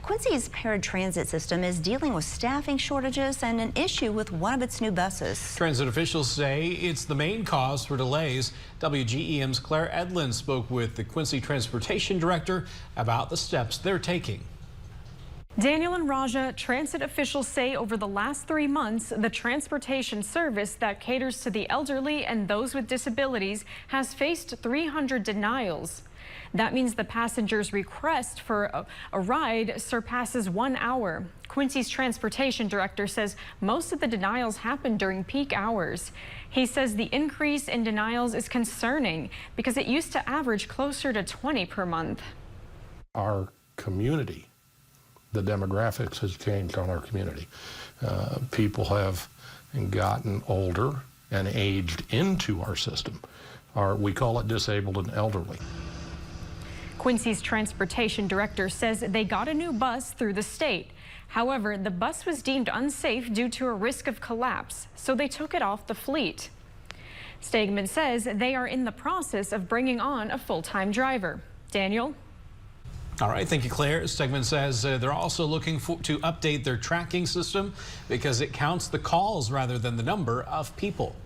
Quincy's paratransit system is dealing with staffing shortages and an issue with one of its new buses. Transit officials say it's the main cause for delays. WGEM's Claire Edlin spoke with the Quincy Transportation Director about the steps they're taking. Daniel and Raja, transit officials say over the last 3 months, the transportation service that caters to the elderly and those with disabilities has faced 300 denials. That means the passenger's request for a ride surpasses 1 hour. Quincy's transportation director says most of the denials happen during peak hours. He says the increase in denials is concerning because it used to average closer to 20 per month. Our community, the demographics has changed on our community. People have gotten older and aged into our system. We call it disabled and elderly. Quincy's transportation director says they got a new bus through the state. However, the bus was deemed unsafe due to a risk of collapse, so they took it off the fleet. Stegman says they are in the process of bringing on a full-time driver. Daniel? All right, thank you, Claire. Stegman says they're also looking to update their tracking system because it counts the calls rather than the number of people.